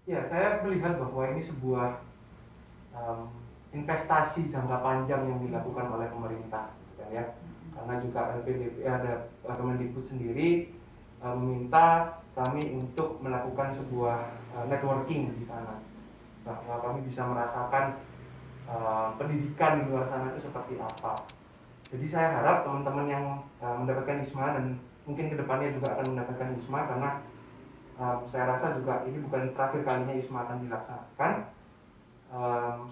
Ya, saya melihat bahwa ini sebuah um, investasi jangka panjang yang dilakukan oleh pemerintah, gitu kan ya. Karena juga LPDP ada Kemendikbud sendiri meminta kami untuk melakukan sebuah networking di sana, bahwa kami bisa merasakan pendidikan di luar sana itu seperti apa. Jadi saya harap teman-teman yang mendapatkan ISMA dan mungkin kedepannya juga akan mendapatkan ISMA, karena saya rasa juga ini bukan terakhir kalinya ISMA akan dilaksanakan.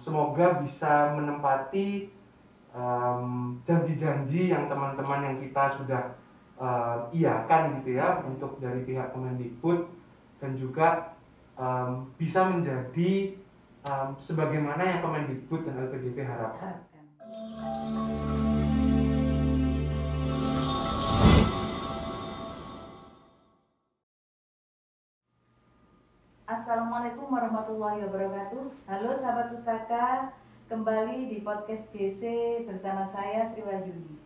Semoga bisa menempati janji-janji yang teman-teman yang kita sudah iakan gitu ya untuk dari pihak Kemendikbud, dan juga bisa menjadi sebagaimana yang Kemendikbud dan LPDP harapkan. Assalamualaikum warahmatullahi wabarakatuh. Halo sahabat pustaka, kembali di podcast JC bersama saya Sri Wahyuni.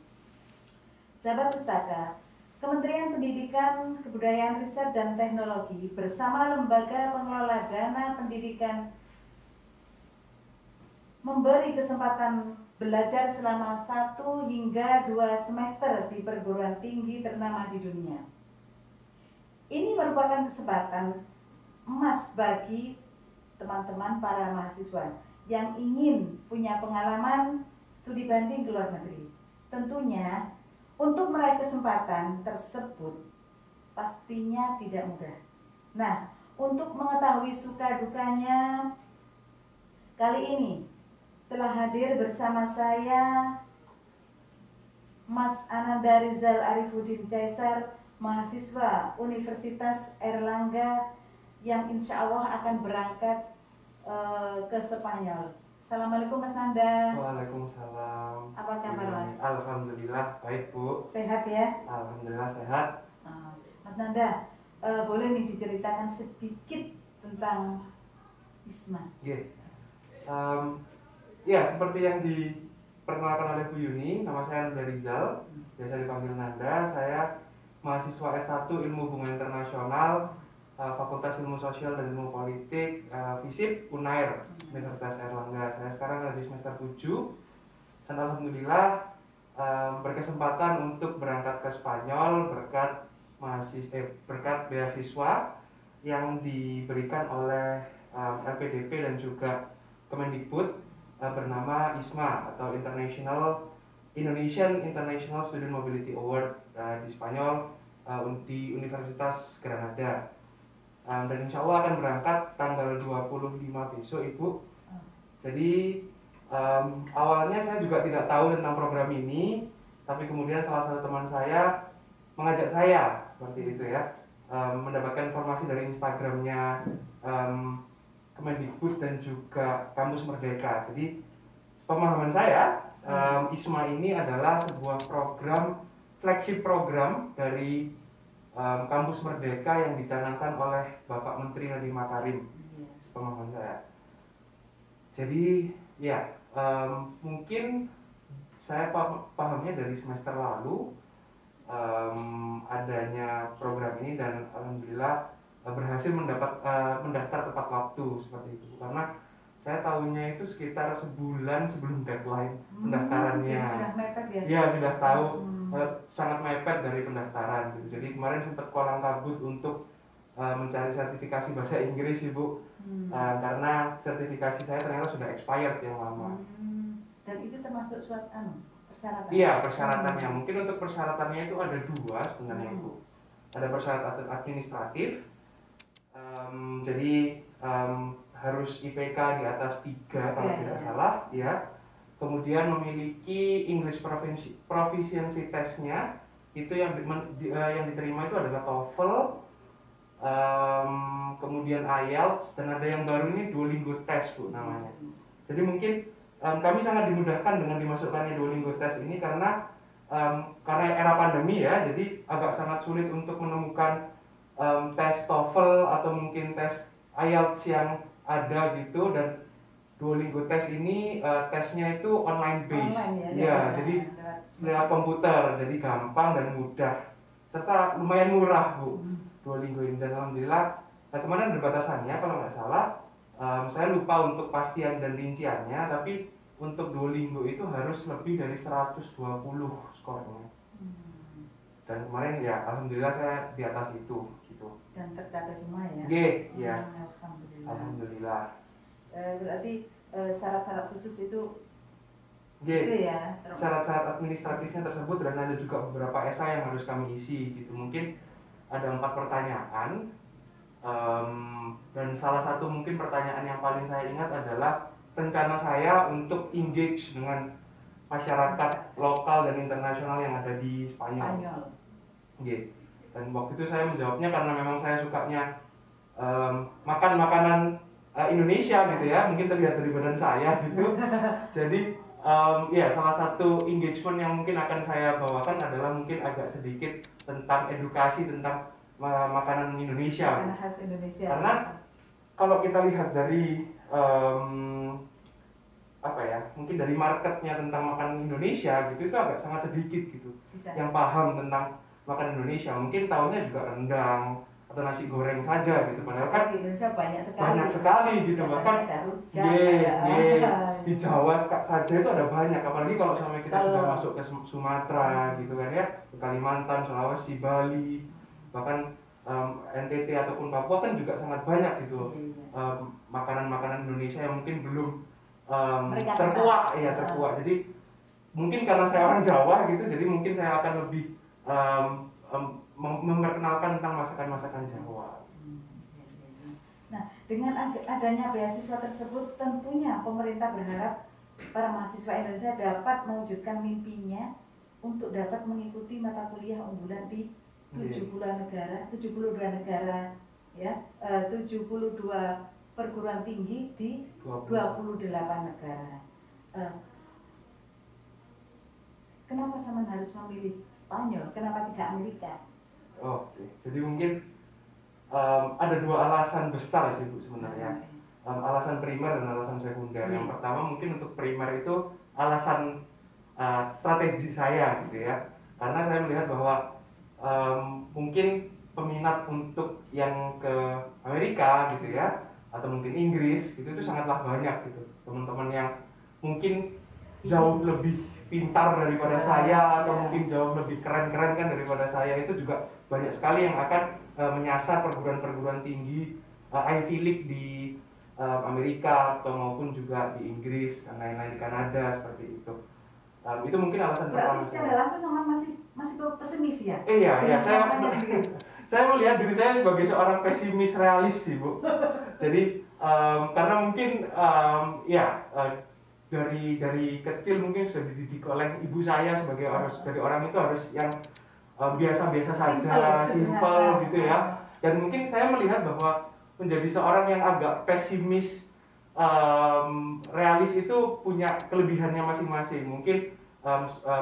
Sahabat pustaka, Kementerian Pendidikan, Kebudayaan, Riset dan Teknologi bersama Lembaga Pengelola Dana Pendidikan memberi kesempatan belajar selama 1 hingga 2 semester di perguruan tinggi ternama di dunia. Ini merupakan kesempatan emas bagi teman-teman para mahasiswa yang ingin punya pengalaman studi banding ke luar negeri. Tentunya untuk meraih kesempatan tersebut pastinya tidak mudah. Nah, untuk mengetahui suka dukanya, kali ini telah hadir bersama saya Mas Ananda Rizal Arifuddin Caesar, mahasiswa Universitas Airlangga yang insya Allah akan berangkat ke Spanyol. Assalamualaikum Mas Nanda. Waalaikumsalam. Apa kabar Mas? Alhamdulillah baik Bu. Sehat ya? Alhamdulillah sehat. Mas Nanda, boleh nih diceritakan sedikit tentang ISMA? Ya, seperti yang diperkenalkan oleh Bu Yuni, nama saya Nanda Rizal, biasa dipanggil Nanda. Saya mahasiswa S1 Ilmu Hubungan Internasional, Fakultas Ilmu Sosial dan Ilmu Politik, FISIP Unair, Universitas Airlangga. Saya sekarang ada di semester 7 dan alhamdulillah berkesempatan untuk berangkat ke Spanyol berkat beasiswa yang diberikan oleh LPDP dan juga Kemendikbud bernama ISMA atau Indonesian International Student Mobility Award di Spanyol, di Universitas Granada. Dan insya Allah akan berangkat tanggal 25 besok Ibu. Jadi awalnya saya juga tidak tahu tentang program ini, tapi kemudian salah satu teman saya mengajak saya seperti itu ya, mendapatkan informasi dari Instagramnya Kemendikbud dan juga Kampus Merdeka. Jadi pemahaman saya, ISMA ini adalah sebuah program, flagship program dari Kampus Merdeka yang dicanangkan oleh Bapak Menteri Nadiem Makarim. Pemahaman saya. Jadi ya, mungkin saya pahamnya dari semester lalu adanya program ini, dan alhamdulillah berhasil mendaftar tepat waktu seperti itu, karena saya tahunya itu sekitar sebulan sebelum deadline pendaftarannya. Sudah mepet ya? Ya, sudah tahu sangat mepet dari pendaftaran gitu. Jadi kemarin sempat kolang kabut untuk mencari sertifikasi bahasa Inggris Ibu, karena sertifikasi saya ternyata sudah expired yang lama. Dan itu termasuk suatu persyaratan? Iya, persyaratannya. Mungkin untuk persyaratannya itu ada 2 sebenarnya Ibu. Ada persyaratan administratif, jadi harus IPK di atas 3 kalau tidak salah ya. Kemudian memiliki English Proficiency Test-nya, itu yang diterima itu adalah TOEFL, kemudian IELTS, dan ada yang baru ini Duolingo Test Bu namanya. Jadi mungkin kami sangat dimudahkan dengan dimasukkannya Duolingo Test ini karena era pandemi ya, jadi agak sangat sulit untuk menemukan tes TOEFL atau mungkin tes IELTS yang ada gitu, dan Duolingo Test ini tesnya itu online based. Ya, jadi lewat komputer, jadi gampang dan mudah serta lumayan murah Bu Duolingo ini. Dan alhamdulillah kemarin ada batasannya kalau nggak salah lupa untuk pastian dan rinciannya, tapi untuk Duolingo itu harus lebih dari 120 skornya. Dan kemarin ya alhamdulillah saya di atas itu gitu. Dan tercapai semua ya? Ya. Alhamdulillah. Berarti syarat-syarat khusus itu Gitu ya? Syarat-syarat administratifnya tersebut, dan ada juga beberapa esai yang harus kami isi gitu. Mungkin ada 4 pertanyaan. Dan salah satu mungkin pertanyaan yang paling saya ingat adalah rencana saya untuk engage dengan masyarakat lokal dan internasional yang ada di Spanyol. Gitu. Dan waktu itu saya menjawabnya karena memang saya sukanya makan makanan Indonesia gitu ya, mungkin terlihat dari badan saya gitu. Jadi ya salah satu engagement yang mungkin akan saya bawakan adalah mungkin agak sedikit tentang edukasi tentang makanan Indonesia. Makanan khas Indonesia. Karena kalau kita lihat dari mungkin dari marketnya tentang makanan Indonesia gitu, itu agak sangat sedikit gitu. Yang paham tentang makanan Indonesia. Mungkin tahunya juga rendang atau nasi goreng saja gitu. Padahal kan di Indonesia banyak sekali gitu. Bahkan di Jawa saja itu ada banyak. Apalagi kalau sampai kita sudah masuk ke Sumatera gitu kan ya, ke Kalimantan, Sulawesi, Bali, bahkan NTT ataupun Papua kan juga sangat banyak gitu. Makanan-makanan Indonesia yang mungkin belum terkuak. Jadi mungkin karena saya orang Jawa gitu, jadi mungkin saya akan lebih memperkenalkan tentang masakan-masakan Jawa. Nah, dengan adanya beasiswa tersebut, tentunya pemerintah berharap para mahasiswa Indonesia dapat mewujudkan mimpinya untuk dapat mengikuti mata kuliah unggulan di 72 negara ya, 72 perguruan tinggi di 28 negara. Kenapa Saman harus memilih Spanyol? Kenapa tidak Amerika? Oke. Jadi mungkin ada 2 alasan besar sih Bu sebenarnya. Alasan primer dan alasan sekunder. Yang pertama mungkin untuk primer itu alasan strategi saya gitu ya. Karena saya melihat bahwa mungkin peminat untuk yang ke Amerika gitu ya, atau mungkin Inggris gitu, itu sangatlah banyak gitu. Teman-teman yang mungkin jauh lebih pintar daripada saya, atau mungkin jauh lebih keren-keren kan daripada saya, itu juga banyak sekali yang akan menyasar perguruan-perguruan tinggi Ivy League di Amerika atau maupun juga di Inggris dan lain-lain, di Kanada seperti itu. Itu mungkin alasan pertama. Berarti secara langsung Saman masih pesimis ya? Iya, saya melihat diri saya sebagai seorang pesimis realis sih Bu. Jadi karena mungkin dari kecil mungkin sudah dididik oleh ibu saya sebagai orang itu harus yang biasa-biasa saja, simple gitu ya. Dan mungkin saya melihat bahwa menjadi seorang yang agak pesimis, realis itu punya kelebihannya masing-masing. Mungkin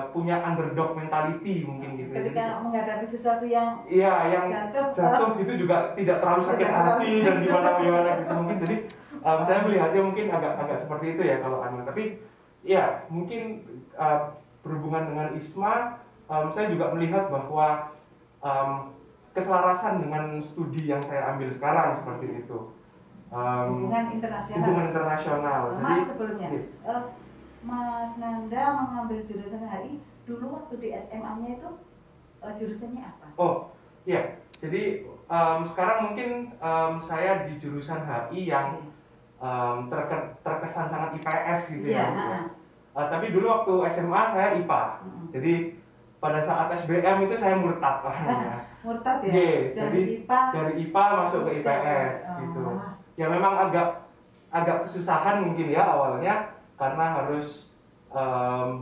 punya underdog mentality mungkin gitu. Ketika menghadapi sesuatu yang jatuh gitu juga tidak terlalu sakit hati dan gimana gitu mungkin. Jadi saya melihatnya mungkin agak seperti itu ya kalau tapi ya mungkin berhubungan dengan ISMA, saya juga melihat bahwa keselarasan dengan studi yang saya ambil sekarang seperti itu. Hubungan internasional. Jadi sebelumnya Mas Nanda mengambil jurusan HI, dulu waktu di SMA-nya itu jurusannya apa? Oh iya, jadi sekarang mungkin saya di jurusan HI yang terkesan sangat IPS gitu ya. Tapi dulu waktu SMA saya IPA. Jadi pada saat SBM itu saya murtad. Murtad ya? Jadi dari IPA masuk ke IPS gitu. Ya memang agak kesusahan mungkin ya awalnya, karena harus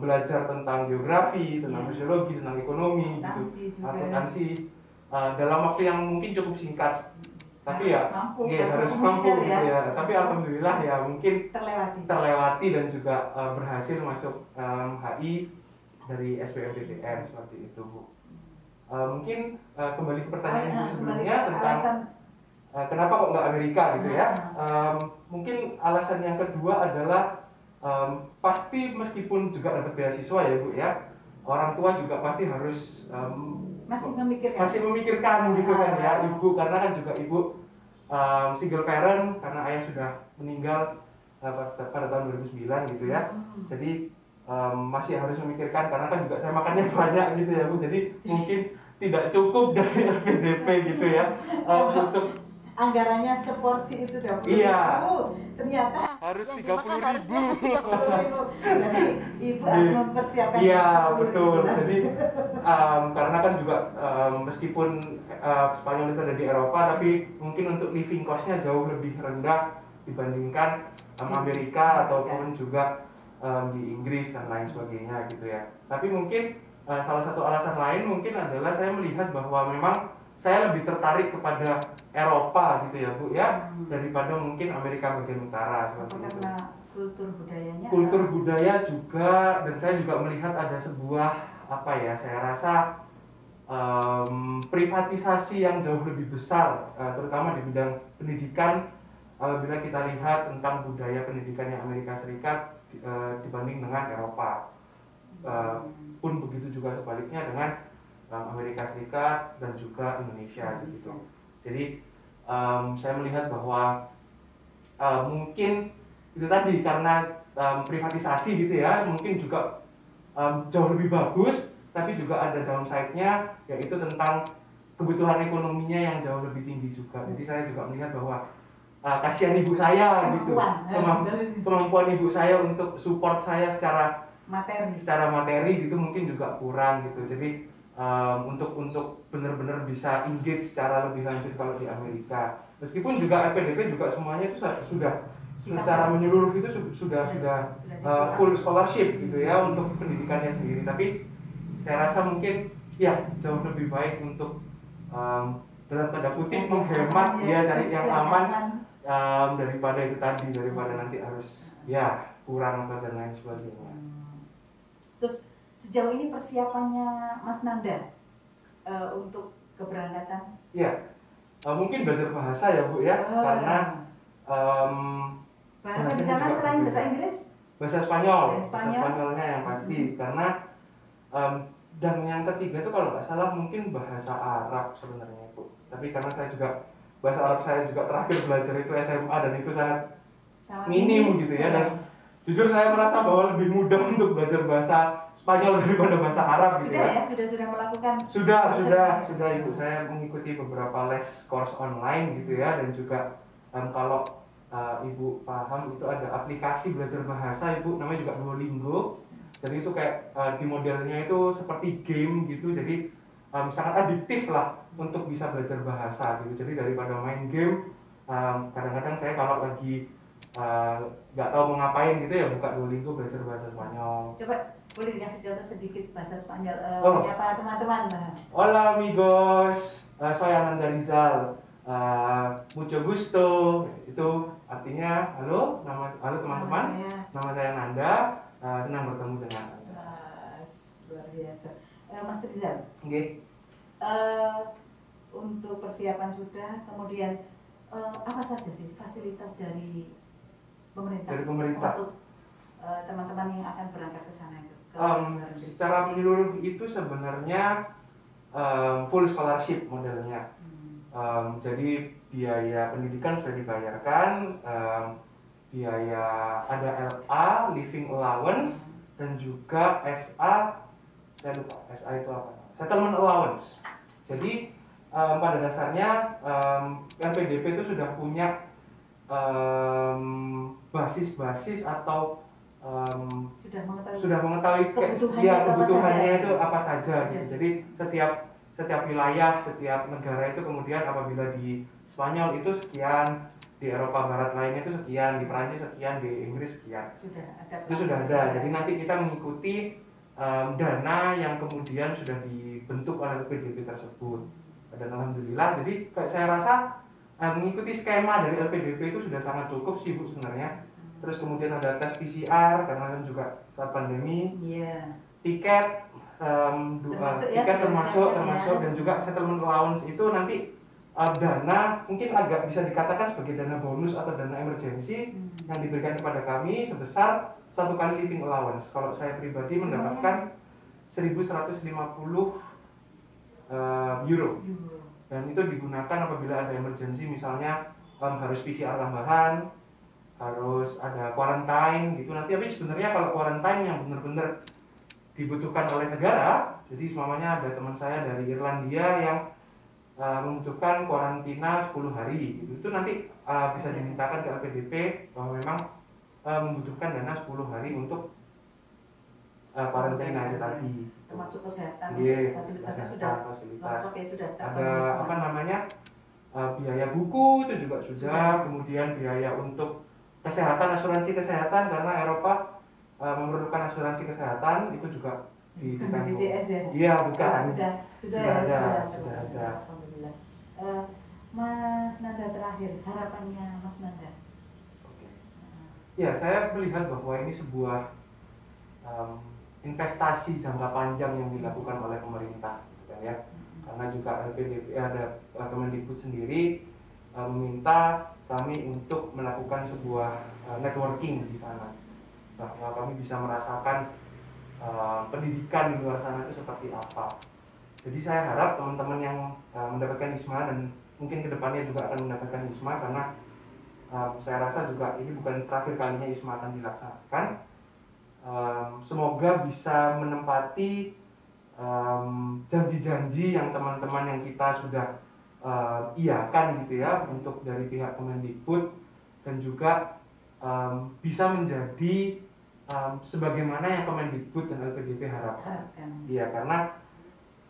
belajar tentang geografi, tentang sosiologi, tentang ekonomi gitu, akuntansi dalam waktu yang mungkin cukup singkat. Tapi harus mampu ya. Tapi alhamdulillah ya mungkin terlewati dan juga berhasil masuk HI dari SBMPTN seperti itu Bu. Mungkin kembali ke pertanyaan Ibu sebelumnya tentang kenapa kok nggak Amerika gitu ya. Mungkin alasan yang kedua adalah pasti meskipun juga dapat beasiswa ya Bu ya, orang tua juga pasti harus masih memikirkan gitu kan ya Ibu, karena kan juga Ibu single parent karena ayah sudah meninggal pada tahun 2009 gitu ya. Jadi masih harus memikirkan karena kan juga saya makannya banyak gitu ya Bu. Jadi mungkin tidak cukup dari LPDP gitu ya untuk anggarannya seporsi itu 20.000. Iya. Ternyata harus yang 30.000. Jadi ibu harus mempersiapkan. Iya betul. Jadi karena kan juga meskipun Spanyol itu ada di Eropa, tapi mungkin untuk living cost-nya jauh lebih rendah dibandingkan Amerika ataupun juga di Inggris dan lain sebagainya gitu ya. Tapi mungkin salah satu alasan lain mungkin adalah saya melihat bahwa memang saya lebih tertarik kepada Eropa gitu ya Bu ya, daripada mungkin Amerika bagian utara seperti itu. Karena kultur budayanya. Kultur budaya juga, dan saya juga melihat ada sebuah apa ya, saya rasa privatisasi yang jauh lebih besar, terutama di bidang pendidikan. Bila kita lihat tentang budaya pendidikan yang Amerika Serikat dibanding dengan Eropa, pun begitu juga sebaliknya dengan Amerika Serikat dan juga Indonesia gitu. Jadi saya melihat bahwa mungkin itu tadi karena privatisasi gitu ya, mungkin juga jauh lebih bagus, tapi juga ada downside-nya, yaitu tentang kebutuhan ekonominya yang jauh lebih tinggi juga. Jadi saya juga melihat bahwa kasihan ibu saya gitu, kemampuan ibu saya untuk support saya secara materi gitu mungkin juga kurang gitu. Jadi untuk benar-benar bisa engage secara lebih lanjut kalau di Amerika, meskipun juga LPDP juga semuanya itu sudah secara menyeluruh itu sudah full scholarship gitu ya untuk pendidikannya sendiri. Tapi saya rasa mungkin ya jauh lebih baik untuk dalam tanda kutip menghemat ya, cari yang aman daripada itu tadi, daripada nanti harus ya kurang atau dan lain sebagainya. Terus sejauh ini persiapannya Mas Nanda untuk keberangkatan? Ya, mungkin belajar bahasa ya Bu ya, karena bahasa di sana selain bahasa Inggris? Bahasa Spanyol, bahasa Spanyolnya yang pasti, karena dan yang ketiga itu kalau nggak salah mungkin bahasa Arab sebenarnya Bu. Tapi karena saya juga bahasa Arab saya juga terakhir belajar itu SMA dan itu sangat minim gitu ya, dan jujur saya merasa bahwa lebih mudah untuk belajar bahasa Spanyol daripada bahasa Arab gitu ya. Sudah melakukan? Sudah Ibu, saya mengikuti beberapa les course online gitu ya, dan juga kalau Ibu paham itu ada aplikasi belajar bahasa Ibu, namanya juga Duolingo. Jadi itu kayak di modelnya itu seperti game gitu, jadi sangat adiktif lah untuk bisa belajar bahasa gitu. Jadi daripada main game, kadang-kadang saya kalau lagi nggak tahu mau ngapain gitu ya buka Duolingo belajar bahasa Spanyol. Coba boleh dikasih contoh sedikit bahasa Spanyol menyapa teman-teman. Hola amigos, soy Ananda Rizal, mucho gusto, itu artinya halo teman-teman, nama saya Nanda, senang bertemu dengan Anda. Luar biasa. Mas Rizal, untuk persiapan sudah, kemudian apa saja sih fasilitas dari pemerintah untuk teman-teman yang akan berangkat ke sana itu? Secara menyeluruh itu sebenarnya full scholarship modelnya. Jadi biaya pendidikan sudah dibayarkan, biaya ada LA, living allowance, dan juga SA, saya lupa SA itu apa? Settlement allowance. Jadi pada dasarnya LPDP itu sudah punya basis-basis atau sudah mengetahui kebutuhannya itu apa saja gitu. Jadi setiap wilayah, setiap negara itu kemudian apabila di Spanyol itu sekian, di Eropa Barat lainnya itu sekian, di Perancis sekian, di Inggris sekian. Itu sudah ada. Jadi nanti kita mengikuti dana yang kemudian sudah dibentuk oleh LPDP tersebut. Dan alhamdulillah, jadi saya rasa mengikuti skema dari LPDP itu sudah sangat cukup sih Bu sebenarnya. Terus kemudian ada tes PCR karena kan juga saat pandemi. Tiket termasuk dan juga settlement allowance itu nanti dana mungkin agak bisa dikatakan sebagai dana bonus atau dana emergensi yang diberikan kepada kami sebesar 1 kali living allowance. Kalau saya pribadi mendapatkan 1.150 euro, dan itu digunakan apabila ada emergensi, misalnya harus PCR tambahan, harus ada quarantine gitu nanti. Tapi sebenarnya kalau quarantine yang benar-benar dibutuhkan oleh negara, jadi semuanya ada teman saya dari Irlandia yang membutuhkan karantina 10 hari gitu. Itu nanti bisa dimintakan ke LPDP bahwa memang membutuhkan dana 10 hari untuk karantina itu tadi. Termasuk kesehatan, fasilitasnya sudah ada apa namanya biaya buku itu juga sudah. Kemudian biaya untuk kesehatan, asuransi kesehatan karena Eropa memerlukan asuransi kesehatan itu juga ditanggung. BPJS ya? Iya, bukan. Sudah ada. Alhamdulillah. Mas Nanda, terakhir harapannya Mas Nanda. Oke. Ya, saya melihat bahwa ini sebuah investasi jangka panjang yang dilakukan oleh pemerintah, gitu kan ya. Karena juga LPDP ada Kemendikbud sendiri meminta kami untuk melakukan sebuah networking di sana, bahwa kami bisa merasakan pendidikan di luar sana itu seperti apa. Jadi saya harap teman-teman yang mendapatkan ISMA dan mungkin kedepannya juga akan mendapatkan ISMA, karena saya rasa juga ini bukan terakhir kalinya ISMA akan dilaksanakan. Semoga bisa menempati janji-janji yang teman-teman yang kita sudah iakan gitu ya untuk dari pihak Kemendikbud, dan juga bisa menjadi sebagaimana yang Kemendikbud dan LPDP harapkan. Iya, karena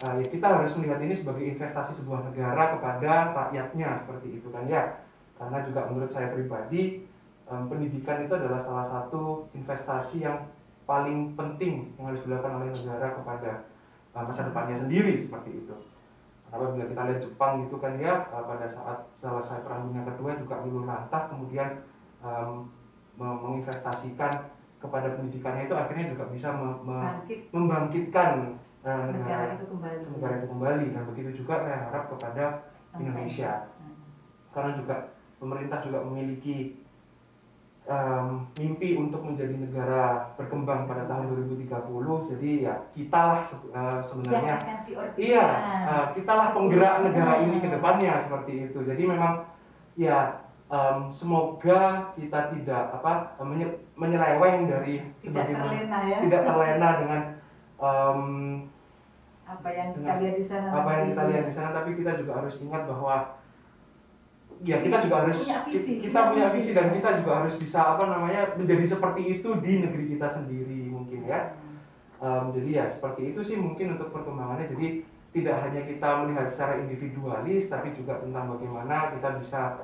ya kita harus melihat ini sebagai investasi sebuah negara kepada rakyatnya, seperti itu kan ya. Karena juga menurut saya pribadi pendidikan itu adalah salah satu investasi yang paling penting yang harus dilakukan oleh negara kepada masa depannya sendiri, seperti itu. Karena bila kita lihat Jepang gitu kan ya, pada saat selesai Perang Dunia Kedua juga luluh lantah, kemudian menginvestasikan kepada pendidikannya, itu akhirnya juga bisa membangkitkan negara itu kembali. Dan begitu juga saya harap kepada Indonesia, karena juga pemerintah juga memiliki mimpi untuk menjadi negara berkembang pada tahun 2030. Jadi ya kita sebenarnya kitalah penggerak negara ini ke depannya, seperti itu. Jadi memang ya semoga kita tidak menyeleweng dari tidak terlena dengan apa yang kita lihat di sana. Tapi kita juga harus ingat bahwa ya kita juga harus punya visi dan kita juga harus bisa menjadi seperti itu di negeri kita sendiri mungkin ya. Jadi ya seperti itu sih mungkin untuk perkembangannya. Jadi tidak hanya kita melihat secara individualis, tapi juga tentang bagaimana kita bisa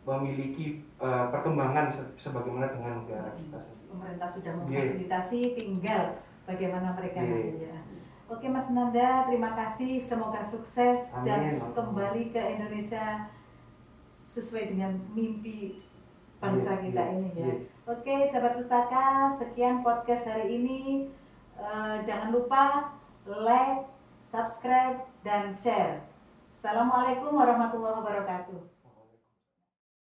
memiliki perkembangan sebagaimana dengan negara kita sendiri. Pemerintah sudah memfasilitasi, tinggal bagaimana mereka nantinya. Oke Mas Nanda, terima kasih. Semoga sukses. Amin. Dan kembali ke Indonesia sesuai dengan mimpi bangsa kita ini ya. Oke, sahabat pustaka, sekian podcast hari ini. Jangan lupa like, subscribe, dan share. Assalamualaikum warahmatullahi wabarakatuh.